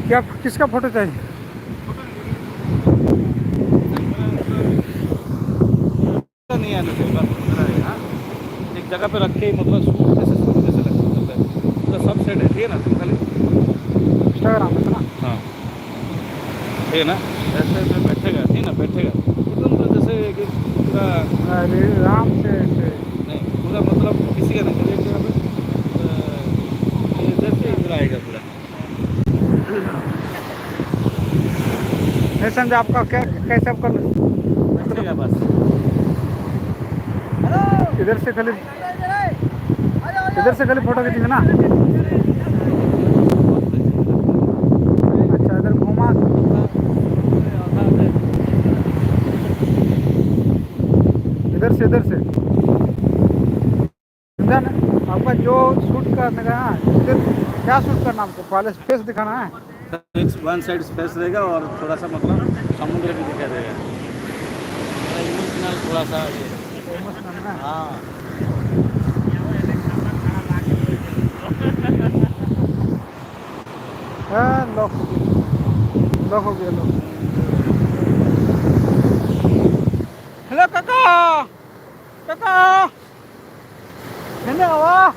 क्या किसका फोटो चाहिए? नहीं आने देगा हाँ। एक जगह पे रखे मतलब सूट जैसे लगता है पूरा सब सेट है ठीक है ना तुम खाली इंस्टाग्राम में था ना? हाँ ठीक है ना ऐसे में बैठेगा ठीक है ना बैठेगा एकदम तो जैसे कि पूरा अरे राम से ऐसे। नहीं पूरा मतलब किसी का नहीं एक जगह पे ये जैसे इधर आएगा पूरा नहीं समझा आपका क्या कैसे आपका बैठेगा मतलब बस इधर से खाली फोटो खींचेंगे ना? अच्छा इधर घुमा इधर से समझा ना? आपका जो शूट करने का है इधर क्या शूट करना आपको पहले फेस दिखाना है? वन साइड स्पेस रहेगा और थोड़ा सा मतलब समुद्र भी दिखाई देगा इमोशनल थोड़ा सा ये इमोशनल ना? हाँ हाँ लॉक हो गया लॉक। हेलो काका काका धन्यवाद।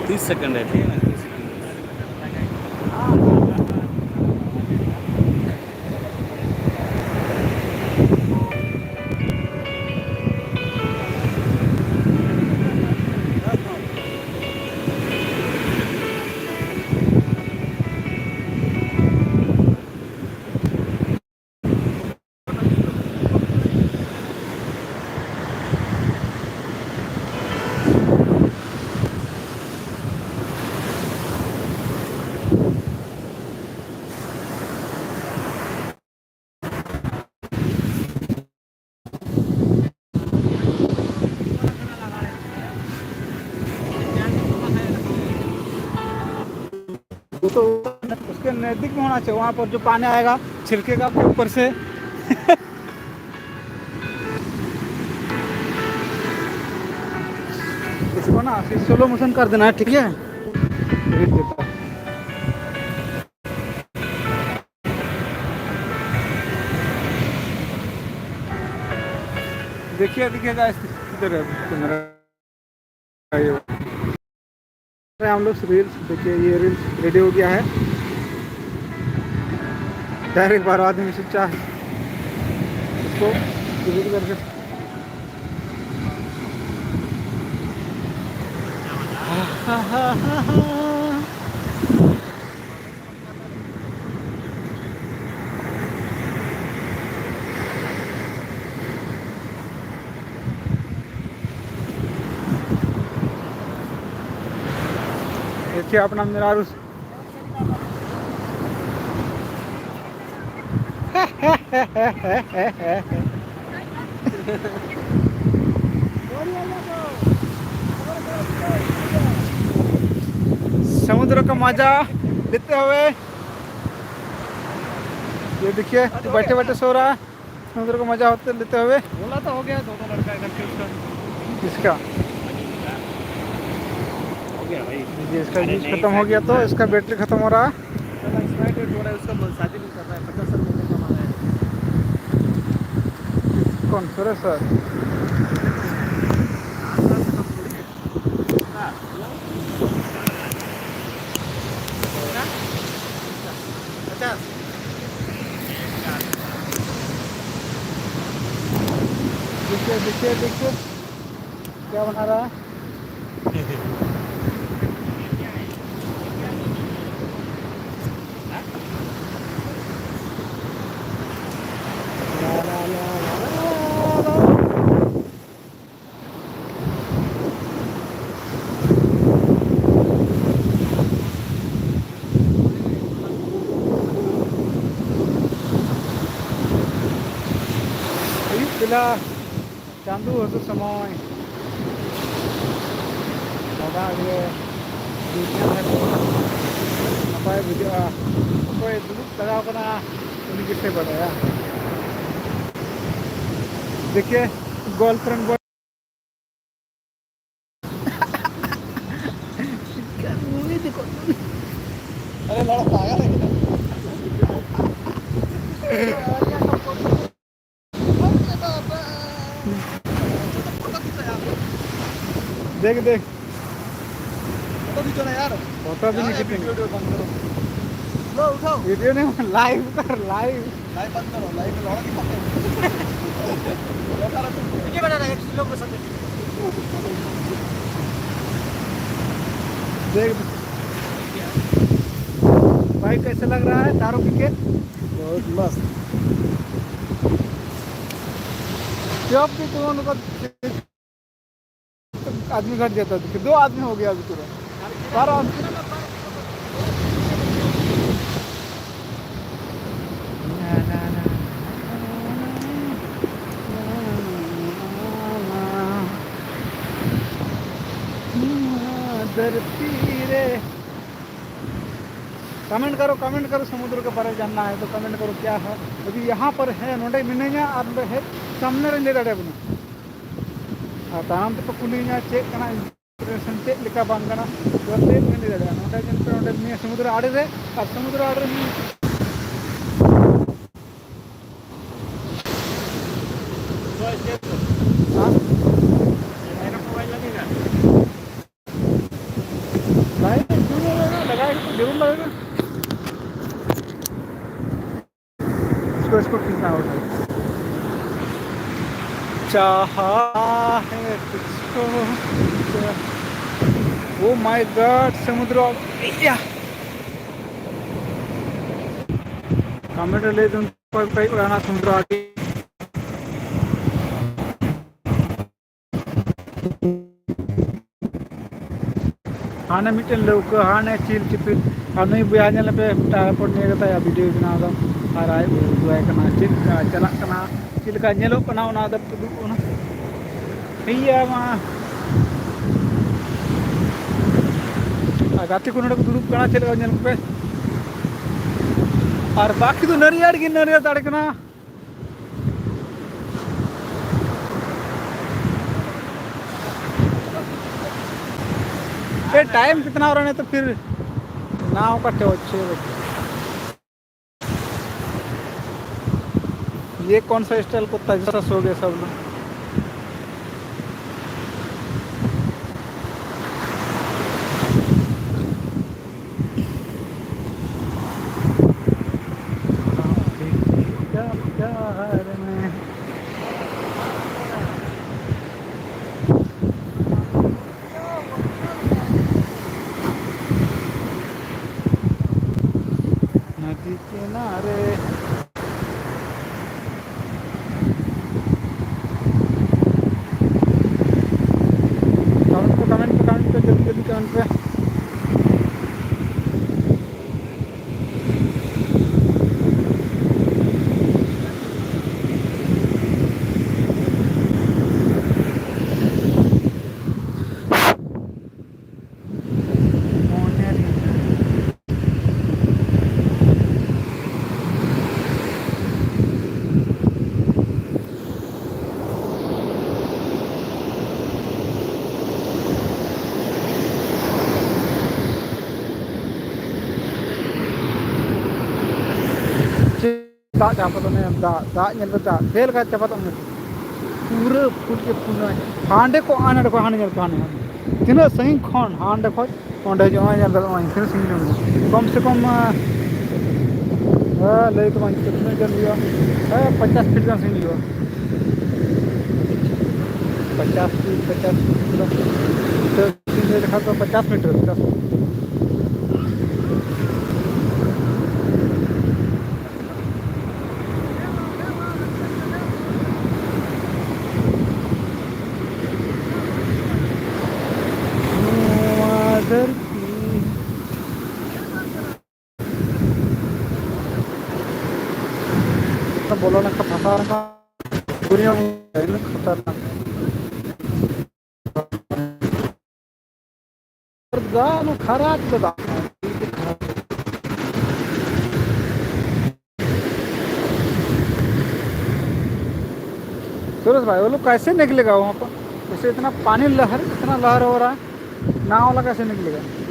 तीस सेकंड है ठीक है ना 30 सेकंड वो तो उसके नज़दीक में होना चाहिए, वहाँ पर जो पानी आएगा छिड़केगा आपके ऊपर से। इसको ना फिर स्लो मोशन कर देना है ठीक है? भेज देता है। देखिए दिखेगा इधर है कैमरा ये। हम लोग रील्स देखिए ये रील्स रेडी हो गया है। डायरेक्ट 12 आदमी से चाह इसको डिलीट करके देखिए अपना मेरा उस समुद्र का मजा लेते हुए ये देखिए तो बैठे बैठे सो रहा है समुद्र का मजा होते लेते हुए। बोला तो हो गया दोनों लड़का इधर के उसका इसका हो गया भाई जी इसका यूज खत्म हो गया तो इसका बैटरी खत्म हो रहा है। एक्सपायर्ड हो रहा है उसका शादी नहीं कर रहा है 50 साल महीने का मांगा है कौन सुरेश सर? देखिए देखिए देखिए क्या बना रहा है। ᱵᱮᱞᱟ ᱪᱟᱸᱫᱳ ᱦᱟᱹᱥᱩᱨ ᱥᱚᱢᱚᱭ ᱫᱟᱫᱟ ᱜᱮ ᱫᱩᱱᱭᱟᱹ ᱨᱮ ᱱᱟᱯᱟᱭ ᱵᱩᱡᱷᱟᱹᱜᱼᱟ ᱚᱠᱚᱭ ᱫᱩᱲᱩᱵ ᱞᱟᱜᱟᱣ ᱠᱟᱱᱟ उन्हीं किससे बताया देखिए गर्लफ्रेंड बॉय देखो अरे लड़ा पागल है क्या? देख देख फोटो खींचो ना यार। फोटो भी क्या नहीं है, खींचेंगे वीडियो बंद करो। लो उठाओ। वीडियो नहीं लाइव कर लाइव लाइव बंद करो, लाइव में लड़ा दिखाते हैं। लौटा रखो। ये बना रहा है, एक लोग पसंद है। देख भाई कैसे लग रहा है दारू पी के बहुत मस्त। जब भी तुम उनको आदमी घट जाता था दो आदमी हो गया अभी तुरंत बारह आदमी कमेंट करो समुद्र के बारे में जानना है तो कमेंट करो क्या है अभी यहाँ पर है नोटे मिनेगा और है सामने रंगे दाड़े बना ताम तो कुलिया चेक करना इंस्पिरेशन चेक लिखा बांग करना तो चेक नहीं दाड़े नोटे जन पे नोटे मिया समुद्र आड़े रे और समुद्र आड़े में हाँ मेरा मोबाइल लगेगा भाई जरूर लगेगा इसको खींचना होगा चाहा है तुझको ओ माय गॉड समुद्र कमेंट ले तुम कई उड़ाना समुद्र आगे हाने मिटन लौका हाने चिल चिपिल हाने बयान पे टाइपोड ने कता या वीडियो बना दो और आए दुआई करना चिल चला करना चिल का नेलो करना ना दब तो ना भैया मां गाती को नडक दुड़ुब करना चिल का नेल पे और बाकी तो नरियाड़ की नरियाड़ तड़कना टाइम कितना हो रहा है तो फिर नाव का अच्छे ये कौन सा स्टाइल कुत्ता जैसा सो गए सब लोग नदी किनारे कमेंट पे जल्दी जल्दी कमेंट पे दाग चापत दाग फेल का चापत पूरा फुट के पूरा हांडे को आने को हाने तीना सही खन हांडे खो ओंडे जो फिर सही कम से कम लई तो कितने जन हुआ 50 फीट का सही हुआ 50 फीट देखा तो 50 मीटर बोलो ना फंसा दुनिया में खतरनाक खराब सूरज भाई वो लोग कैसे निकलेगा वहाँ पर? जैसे इतना पानी लहर, इतना लहर हो रहा है, नाव वाला कैसे निकलेगा?